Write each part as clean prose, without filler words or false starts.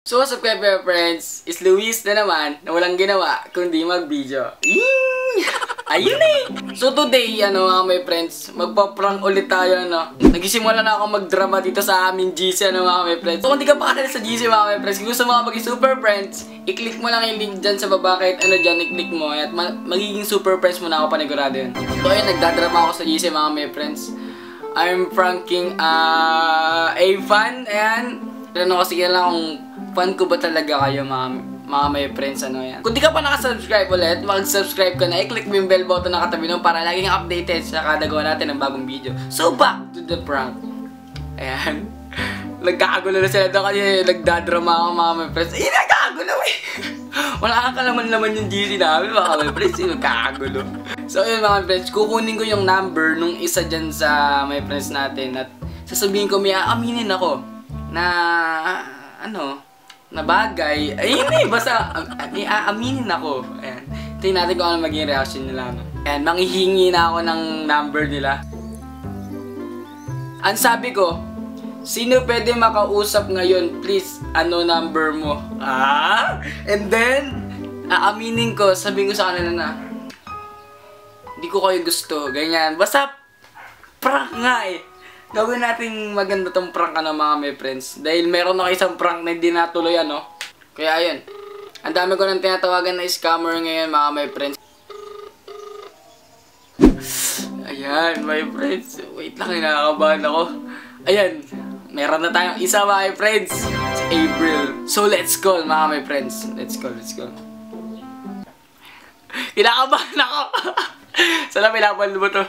So what's up mga friends? Is Luis na naman na walang ginawa kundi mag-video. Ayun eh! So today, mga friends, magpa-prank ulit tayo, Nagsisimula na ako mag-drama dito sa aming GC, mga friends. So kung di ka pa kanila sa GC, mga friends, kung gusto mo maging super friends, i-click mo lang yung link dyan sa baba, kahit dyan, i-click mo, at magiging super friends mo na ako, panigurado yun. So ayun, nagdadrama ako sa GC, mga friends. I'm pranking a fan, ayan. Ano kasi yan lang kung fan ko ba talaga kayo, mga may friends, yan. Kung di ka pa nakasubscribe ulit, mag-subscribe ka na, i-click mo yung bell button na katabi nun para laging updated sa kada gawa natin ng bagong video. So back to the prank. Ayan. Nagkakagulo na sila doon kasi nagdadrama ako, mga may friends. Nagkakagulo eh! Wala ka naman yung GC namin, mga may friends, nagkakagulo. So yun, mga friends, kukunin ko yung number nung isa dyan sa may friends natin at sasabihin ko, may aaminin ako na na bagay, ayun eh, basta aaminin ako. Ayan. Tingnan natin kung ano maging reaction nila. Ayan, manghihingi na ako ng number nila. Ang sabi ko, sino pwede makausap ngayon? Please, number mo? And then, aaminin ko, sabihin ko sa kanila na, hindi ko kayo gusto, ganyan. Basta, prank nga eh. Gawin natin maganda tong prank mga may friends. Dahil meron ako isang prank na hindi natuloy, Kaya ayun. Ang dami ko nang tinatawagan na scammer ngayon, mga may friends. Ayan, my friends. Wait lang, nakakabahan ako. Ayan. Meron na tayong isa, mga friends. Si April. So let's call, mga my friends. Let's call. Kinakabahan ako. Sana pinapalo mo to.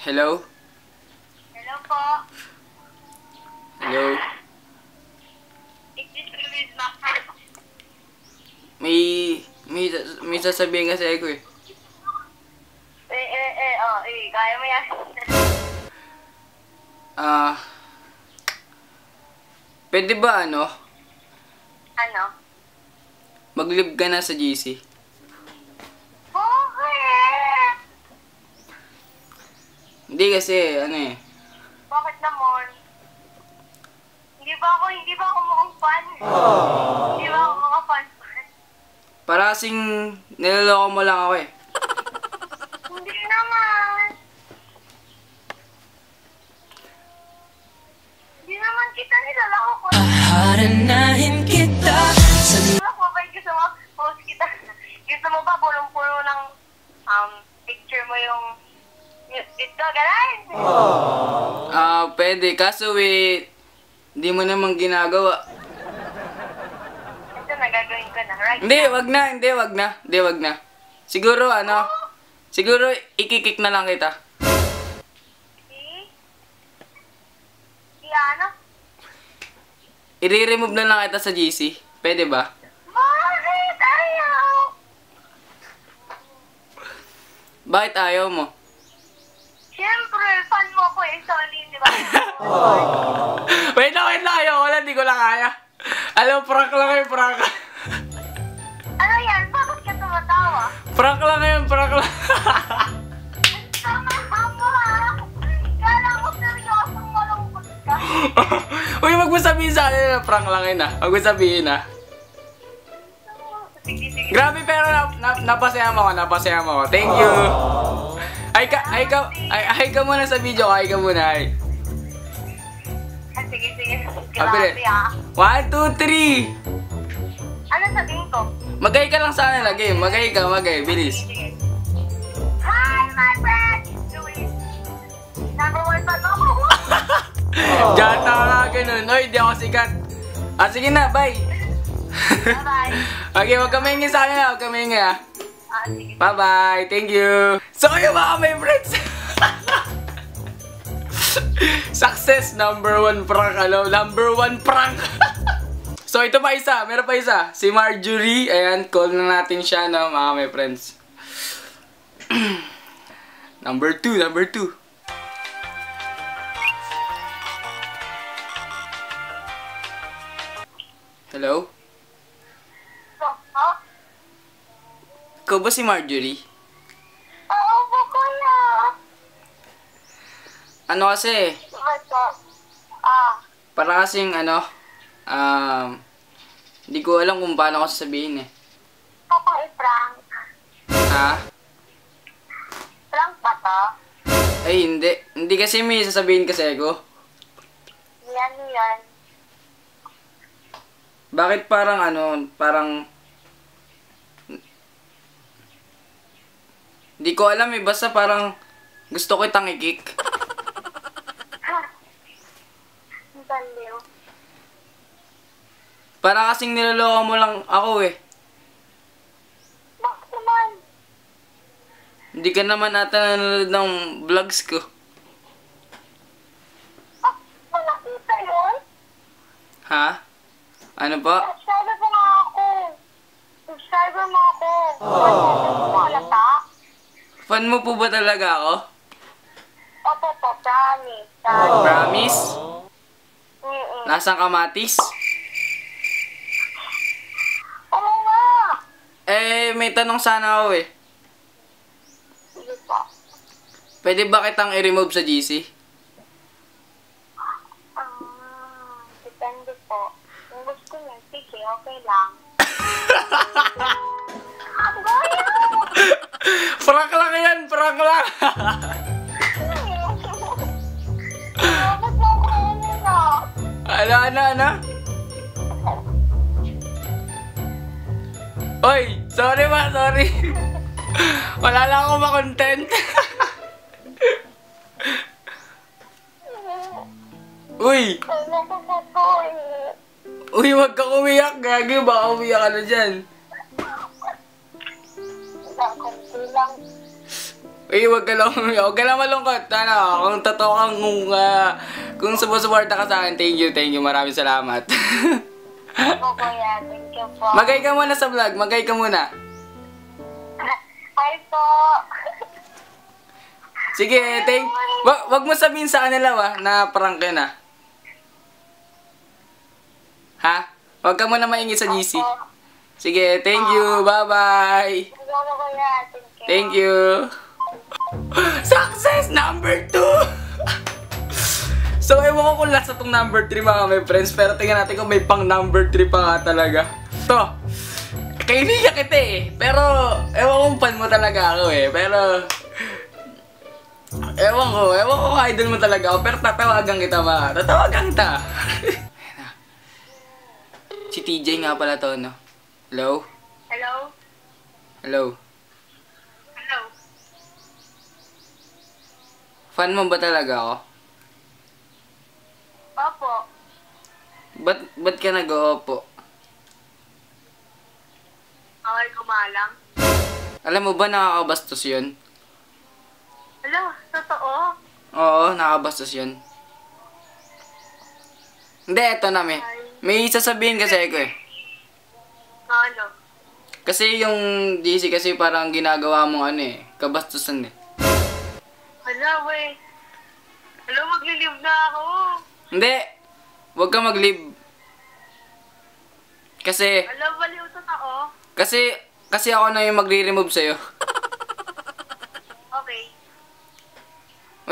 Hello? Hello po. Hello? Is this Luis Macron? May sasabihin kasi ako eh. Kaya mo yan. Pwede ba Ano? mag-live ka na sa GC? Hindi kasi, Bakit naman? Hindi ba ako mukhang fan? Hindi ba ako mukhang fan? Para kasing niloloko mo lang ako eh. Hindi naman. Hindi naman kita nilalako ko. Haranahin kita. Mabait gusto mo, post kita. Gusto mo ba pulong-pulo ng picture mo yung dito, galan? Pwede. Kaso hindi mo naman ginagawa. Ito, nagagawin ko na. Right? Hindi, wag na. Siguro, siguro ikikik na lang kita. I-remove na lang kita sa GC. Pwede ba? Bakit ayaw? Bakit ayaw mo? Siyempre, fan mo ko eh, solid, di ba? Wait lang, ayaw ko lang, di ko lang kaya. Alam, prank lang. Ano yan? Bakit ka tumatawa? Prank lang. Tama mo ha? Kala ko seryosong malungkot ka. Uy, wag mo sabihin sa akin na prank lang yun Wag mo sabihin Sige. Grabe, pero napasaya mo ako. Thank you. Ay ka muna sa video. Ay ka muna. Sige. Grabe 1, 2, 3. Ano sabihin ko? Magay ka lang sa akin lagi. Magay. Bilis. Sige. Hi, my friend! Luis. Number 1 pa ako. Diyan na nga ganun. Oy, di ako sikat. Sige na, bye. Bye-bye. Okay, wag ka maingay sa akin Sige. Bye-bye. Thank you. So, kayo mga may friends. Success, number 1 prank. Number 1 prank. So, ito pa isa. Meron pa isa. Si Marjorie. Ayan, call na natin siya, mga may friends. Number 2. Hello? So, Ikaw ba si Marjorie? Ano kasi, Basta, para kasing hindi ko alam kung paano ko sasabihin eh. papa i-prank. Ha? Prank ba to? Ay, hindi. Hindi kasi may sasabihin kasi ako. Yan. Bakit parang hindi ko alam eh, basta parang gusto ko itang i-kick. Ang baliw. Para kasing niloloko mo lang ako eh. Bakit naman? Hindi ka naman ata nanonood ng vlogs ko. Nakita yun? Ha? Ano pa? Subscriber mo nga ako. Subscriber mo ako. Halata? Fan mo po ba talaga ako? Opo, promise. Promise? Mm-mm. Nasang kamatis? Oo nga. Eh, may tanong sana ako eh. Sige po. Pwede ba kitang i-remove sa GC? Depende po. Kung gusto niya, sige, okay lang. Prank lang yan! Prank lang! Bakit mo ako nila? Ano? Oy! Sorry. Wala lang ako ma-content. Uy! Ano ko po to eh? Uy, wag kang umiyak. Gagi, baka umiyak ka na dyan. Konti lang. Uy, wag ka lang umiyak. Wag ka lang malungkot. Kung totoo kang kung sumusuporta ka sa akin, thank you. Maraming salamat. Ako kuya, thank you po. Magay ka muna sa vlog. Magay ka muna. Hi po. Sige, wag mo sabihin sa kanila na prank yun ha? Wag ka muna maingit sa GC. Sige, thank you. Bye-bye. Ako kuya, thank you. Thank you. Success number 2! So, ewan ko kung last na itong number 3 mga may friends. Pero tingnan natin kung may pang number 3 pa nga talaga. To. Kaibigan kita eh. Pero, ewan kung fan mo talaga ako eh. Pero, ewan ko idol mo talaga ako. Pero tatawagan kita ba? Tatawagan kita. Si TJ nga pala to, no? Hello? Hello? Hello? Hello? Fan mo ba talaga ako? Opo. Ba't ka nag-oopo? Okay, kumalang. Alam mo ba nakakabastos yun? Hello, totoo? Oo, nakakabastos yun. Hindi, eto na may sasabihin kasi ako eh. Ano? Kasi yung GC kasi parang ginagawa mong kabastusan eh. Hala, wey. Hello, maglilive na ako. Hindi! Huwag ka mag-leave. Kasi Baliw totoo. kasi ako na yung magre-remove sa'yo. Okay.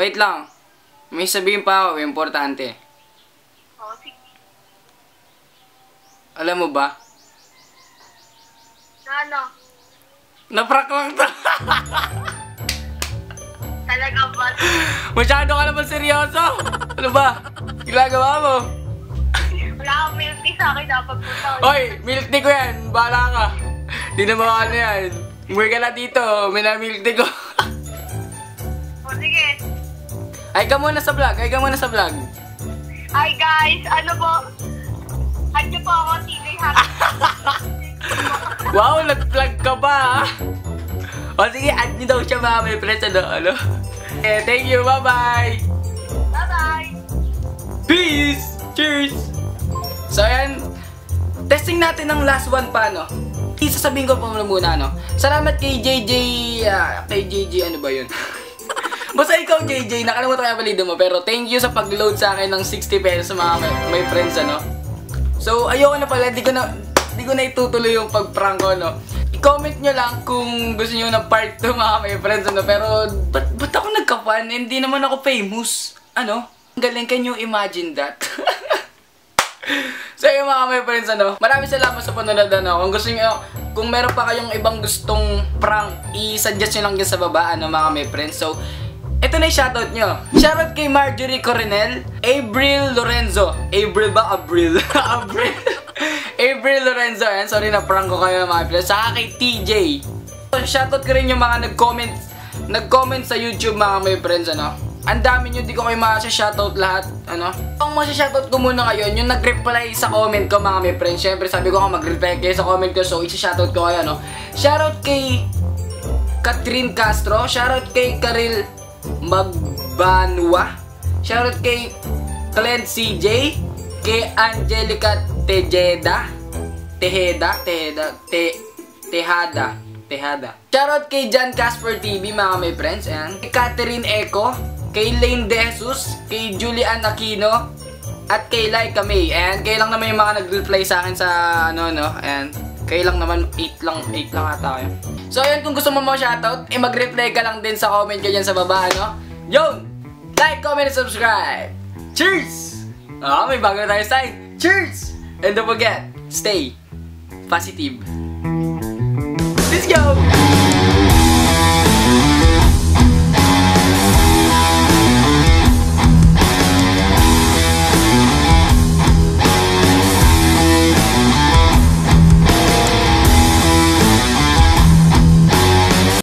Wait lang. May sabihin pa ako, importante. Oh, sige. Alam mo ba? Ano? Na-prank lang to. Talaga ba? Masyado ka naman seryoso. Ano ba? Ginagawa mo? Wala kang milk tea sa akin, dapat punta ko. Hoy, milk tea ko yan. Bahala ka. Di na mga yan. Umuwi ka na dito. May na milk tea ko. O, sige. Ay ka muna sa vlog. Hi guys, ano po? Add niyo po ako, TJ Happy. Wow, nag-vlog ka ba? O sige, add nyo daw siya mga may friends. Ano? Eh, thank you. Bye-bye. Bye-bye. Peace! Cheers! So, ayan. Testing natin ng last one pa, no? Sasabihin ko pa muna, no? Salamat kay JJ... kay JJ, ano ba yun? Basta ikaw, JJ, nakalimutan ko yung apelido mo. Pero thank you sa pag-load sa akin ng 60 pesos mga may friends, ano? So, ayoko na pala. Di ko na itutuloy yung pag-prank ko, no? I-comment nyo lang kung gusto nyo ng part 2 mga may friends, ano? Pero, ba't ako nagka-fan? Hindi naman ako famous. Ano? Ang galing, can you imagine that? So yun mga my friends, maraming salamat sa panonood, Kung gusto niyo, kung meron pa kayong ibang gustong prank, i-suggest nyo lang dyan sa baba, mga my friends. So, ito na yung shoutout nyo. Shoutout kay Marjorie Coronel, Abril Lorenzo. Abril ba? Abril. Abril. Abril Lorenzo. Ayan, sorry na prank ko kayo mga friends. Saka kay TJ. Shoutout ko rin yung mga nag-comment sa YouTube mga my friends, Ang dami nyo, di ko kayo masya-shoutout lahat, Ang masya-shoutout ko muna ngayon, yung nag-reply sa comment ko mga my friends. Siyempre, sabi ko nga mag-reply kayo sa comment ko, so isa-shoutout ko kayo, Shoutout kay Catherine Castro, shoutout kay Karil Magbanwa, shoutout kay Clint CJ, kay Angelica Tejeda. Shoutout kay John Casper TV mga my friends, ayan. Kay Catherine Eco, kay Lane De Jesus, kay Julian Aquino, at kay Laika May. Ayan, kayo lang naman yung mga nag-reply sa akin sa ayan. Kayo lang naman, 8 lang ata kayo. So ayan, kung gusto mo shoutout, mag-reply ka lang din sa comment ko dyan sa baba, Yun! Like, comment, and subscribe! Cheers! May bago na tayo sign. Cheers! And don't forget, stay positive. Let's go!